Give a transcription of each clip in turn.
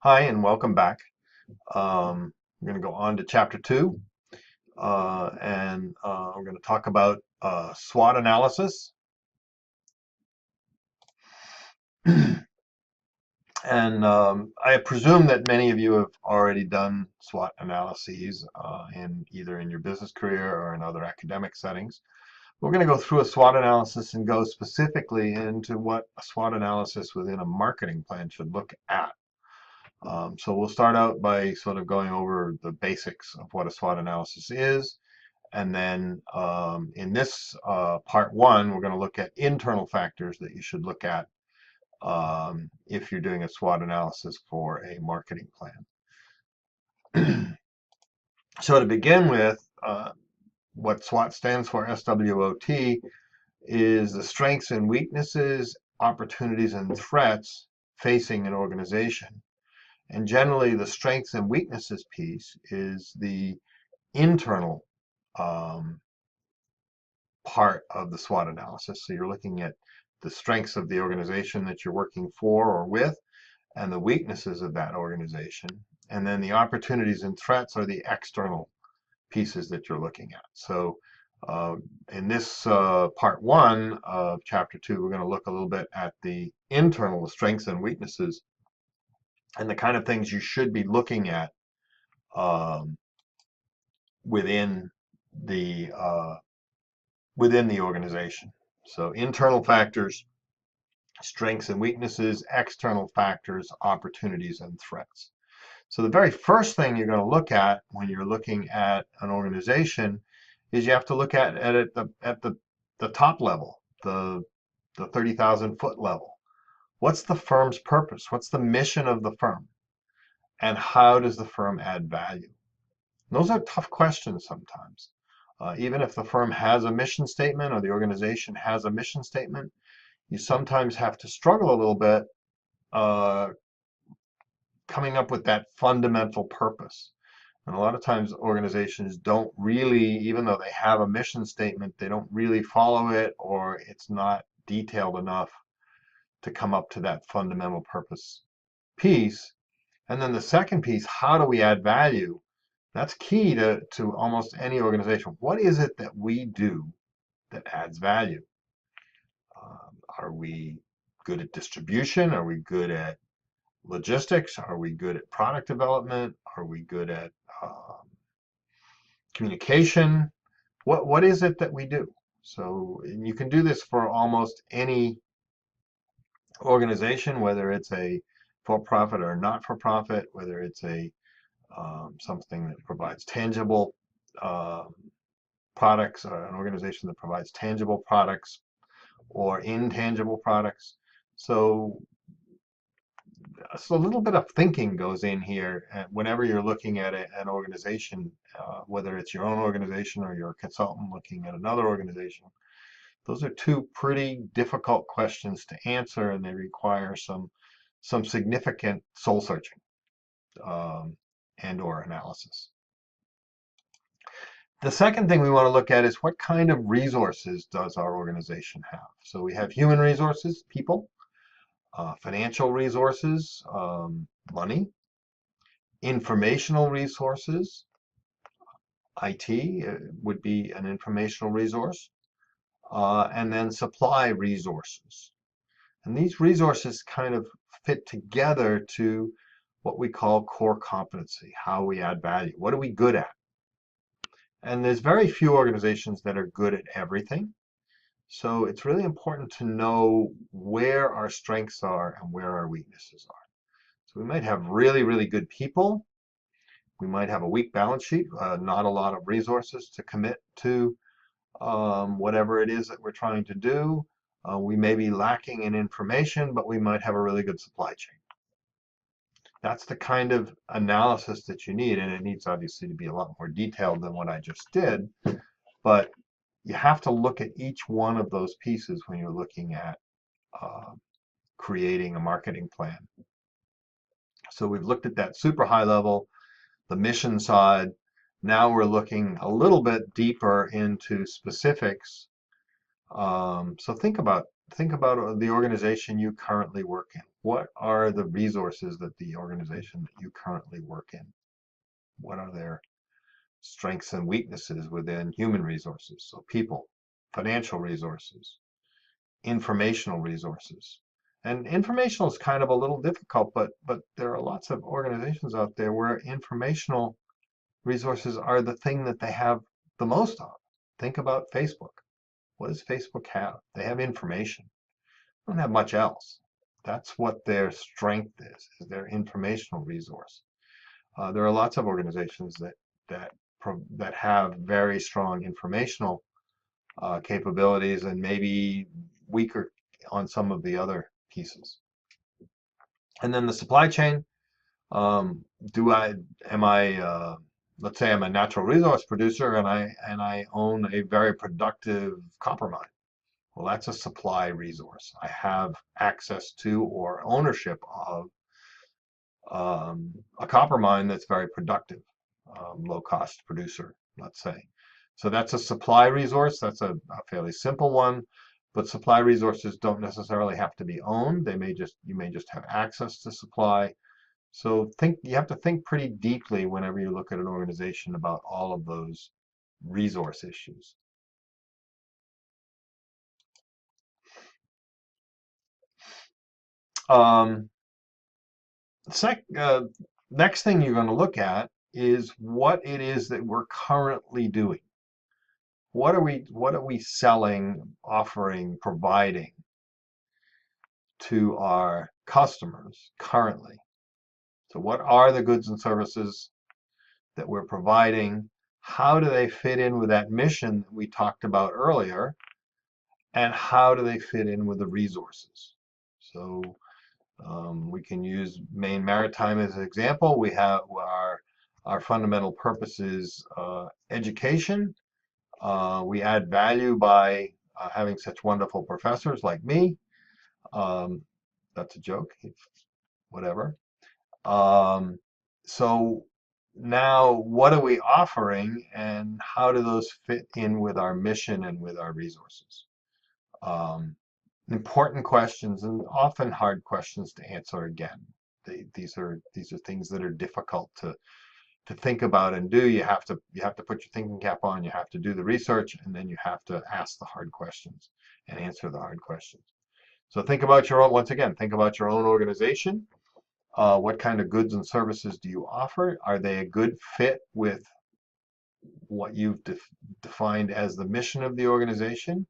Hi, and welcome back. We're going to go on to chapter 2, and we're going to talk about SWOT analysis. And I presume that many of you have already done SWOT analyses either in your business career or in other academic settings. We're going to go through a SWOT analysis and go specifically into what a SWOT analysis within a marketing plan should look at. So we'll start out by sort of going over the basics of what a SWOT analysis is. And then in this part one, we're going to look at internal factors that you should look at if you're doing a SWOT analysis for a marketing plan. So to begin with, what SWOT stands for, SWOT, is the strengths and weaknesses, opportunities and threats facing an organization. And generally, the strengths and weaknesses piece is the internal part of the SWOT analysis. So you're looking at the strengths of the organization that you're working for or with, and the weaknesses of that organization. And then the opportunities and threats are the external pieces that you're looking at. So in this part one of chapter 2, we're going to look a little bit at the internal strengths and weaknesses and the kind of things you should be looking at within the organization. So internal factors, strengths and weaknesses, external factors, opportunities and threats. So the very first thing you're going to look at when you're looking at an organization is you have to look at it at the top level, the 30,000 foot level. What's the firm's purpose? What's the mission of the firm? And how does the firm add value? And those are tough questions sometimes. Even if the firm has a mission statement or the organization has a mission statement, you sometimes have to struggle a little bit coming up with that fundamental purpose. And a lot of times organizations don't really, even though they have a mission statement, they don't really follow it, or it's not detailed enough to come up to that fundamental purpose piece. And then the second piece, how do we add value? That's key to almost any organization. What is it that we do that adds value? Are we good at distribution? Are we good at logistics? Are we good at product development? Are we good at communication? What is it that we do? So and you can do this for almost any organization, whether it's a for-profit or not-for-profit, whether it's a something that provides tangible products, or an organization that provides tangible products or intangible products. So a little bit of thinking goes in here whenever you're looking at an organization, whether it's your own organization or you're a consultant looking at another organization. Those are two pretty difficult questions to answer, and they require some significant soul searching and or analysis. The second thing we want to look at is what kind of resources does our organization have? So we have human resources, people, financial resources, money, informational resources. IT would be an informational resource, and then supply resources. And these resources kind of fit together to what we call core competency, how we add value. What are we good at? And there's very few organizations that are good at everything. So it's really important to know where our strengths are and where our weaknesses are. So we might have really, really good people. We might have a weak balance sheet, not a lot of resources to commit to whatever it is that we're trying to do. We may be lacking in information, but we might have a really good supply chain. That's the kind of analysis that you need, and it needs obviously to be a lot more detailed than what I just did, but you have to look at each one of those pieces when you're looking at creating a marketing plan. So we've looked at that super high level, the mission side. Now we're looking a little bit deeper into specifics. So think about think about the organization you currently work in. What are the resources that the organization that you currently work in? What are their strengths and weaknesses within human resources? So people, financial resources, informational resources. And informational is kind of a little difficult, but there are lots of organizations out there where informational resources are the thing that they have the most of. Think about Facebook. What does Facebook have? They have information. They don't have much else. That's what their strength is their informational resource. There are lots of organizations that that have very strong informational capabilities and maybe weaker on some of the other pieces. And then the supply chain. Um, am I let's say I'm a natural resource producer and I own a very productive copper mine. Well, that's a supply resource. I have access to or ownership of a copper mine that's very productive, low cost producer, let's say. So that's a supply resource. That's a fairly simple one, but supply resources don't necessarily have to be owned. You may just have access to supply. So you have to think pretty deeply whenever you look at an organization about all of those resource issues. Um, Next thing you're going to look at is what it is that we're currently doing. What are we selling, offering, providing to our customers currently? So what are the goods and services that we're providing? How do they fit in with that mission that we talked about earlier? And how do they fit in with the resources? So we can use Maine Maritime as an example. We have our fundamental purpose is education. We add value by having such wonderful professors like me. That's a joke, whatever. So now what are we offering and how do those fit in with our mission and with our resources? Important questions and often hard questions to answer again. These are things that are difficult to think about and do. You have to put your thinking cap on, you have to do the research, and then you have to ask the hard questions and answer the hard questions. So think about your own, once again, think about your own organization. What kind of goods and services do you offer? Are they a good fit with what you've defined as the mission of the organization?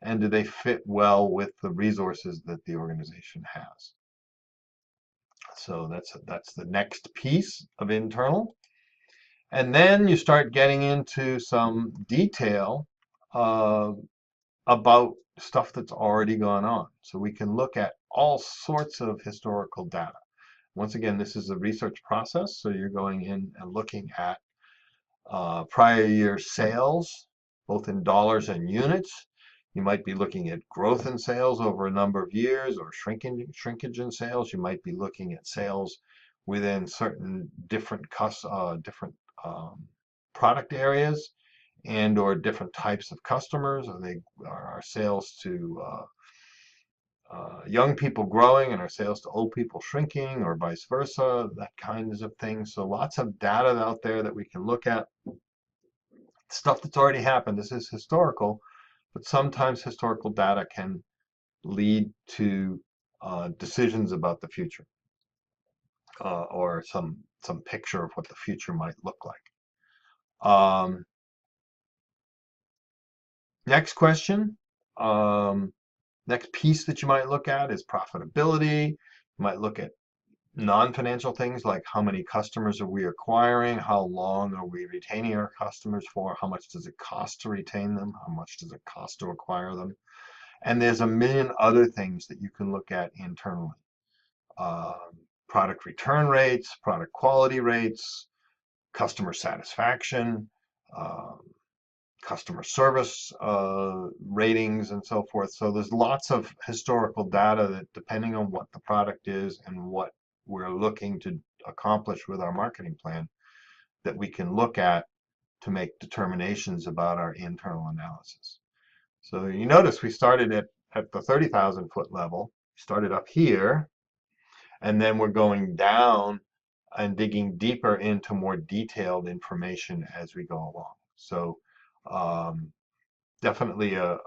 And do they fit well with the resources that the organization has? So that's the next piece of internal. And then you start getting into some detail about stuff that's already gone on. So we can look at all sorts of historical data. Once again, this is a research process, so you're going in and looking at prior year sales, both in dollars and units. You might be looking at growth in sales over a number of years or shrinkage in sales. You might be looking at sales within certain different product areas and or different types of customers. Are sales to young people growing and our sales to old people shrinking or vice versa, that kinds of things. So lots of data out there that we can look at. Stuff that's already happened. This is historical, but sometimes historical data can lead to decisions about the future or some picture of what the future might look like. Next question. Next piece that you might look at is profitability. You might look at non-financial things like how many customers are we acquiring, how long are we retaining our customers for, how much does it cost to retain them, how much does it cost to acquire them. And there's a million other things that you can look at internally. Product return rates, product quality rates, customer satisfaction, customer service ratings and so forth. So there's lots of historical data that, depending on what the product is and what we're looking to accomplish with our marketing plan, that we can look at to make determinations about our internal analysis. So you notice we started at the 30,000 foot level, started up here, and then we're going down and digging deeper into more detailed information as we go along. So definitely a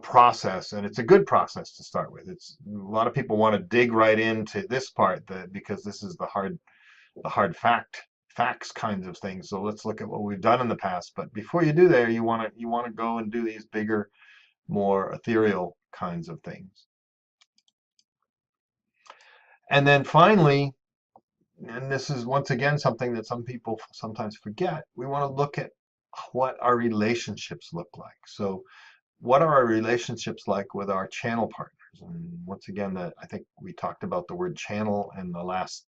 process, and it's a good process to start with. It's a lot of people want to dig right into this part because this is the hard facts kinds of things. So let's look at what we've done in the past. But before you do there, you want to go and do these bigger, more ethereal kinds of things. And then finally, and this is once again something that some people sometimes forget, we want to look at what our relationships look like. So what are our relationships like with our channel partners? And once again, I think we talked about the word channel in the last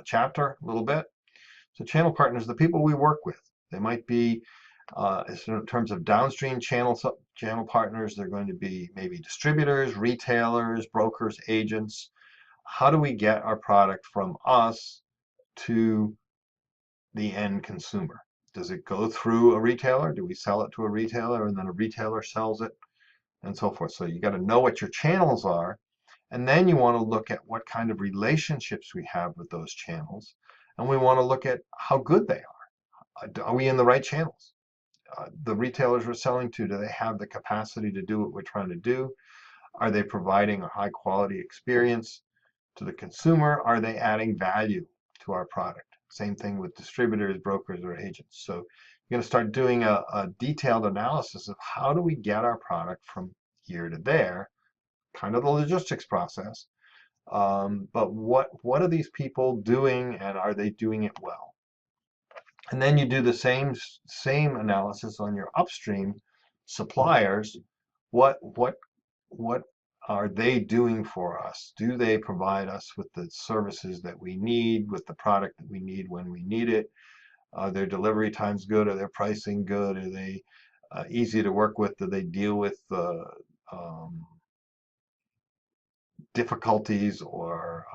chapter a little bit. So channel partners, the people we work with, they might be, in terms of downstream channel partners, they're going to be maybe distributors, retailers, brokers, agents. How do we get our product from us to the end consumer? Does it go through a retailer? Do we sell it to a retailer and then a retailer sells it, and so forth? So you got to know what your channels are, and then you want to look at what kind of relationships we have with those channels, and we want to look at how good they are. Are we in the right channels? The retailers we're selling to, do they have the capacity to do what we're trying to do? Are they providing a high quality experience to the consumer? Are they adding value to our product? Same thing with distributors, brokers, or agents. So you're going to start doing a detailed analysis of how do we get our product from here to there, kind of the logistics process. But what are these people doing, and are they doing it well? And then you do the same analysis on your upstream suppliers. What are they doing for us? Do they provide us with the services that we need, with the product that we need when we need it? Are their delivery times good? Are their pricing good? Are they easy to work with? Do they deal with difficulties or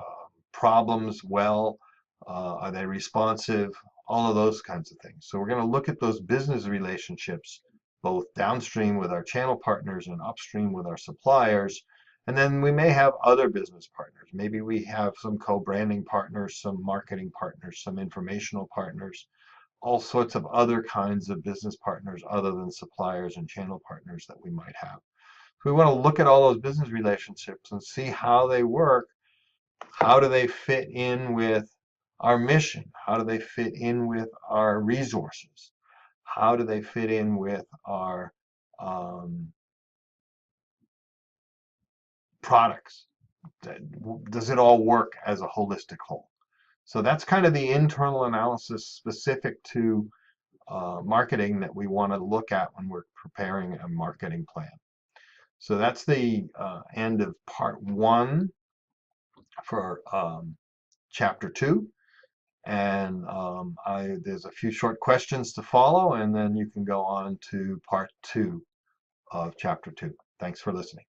problems well? Are they responsive? All of those kinds of things. So we're going to look at those business relationships, both downstream with our channel partners and upstream with our suppliers. And then we may have other business partners. Maybe we have some co-branding partners, some marketing partners, some informational partners, all sorts of other kinds of business partners other than suppliers and channel partners that we might have. So we want to look at all those business relationships and see how they work. How do they fit in with our mission? How do they fit in with our resources? How do they fit in with our products? Does it all work as a holistic whole? So that's kind of the internal analysis specific to marketing that we want to look at when we're preparing a marketing plan. So that's the end of part 1 for chapter 2. And there's a few short questions to follow, and then you can go on to part 2 of chapter 2. Thanks for listening.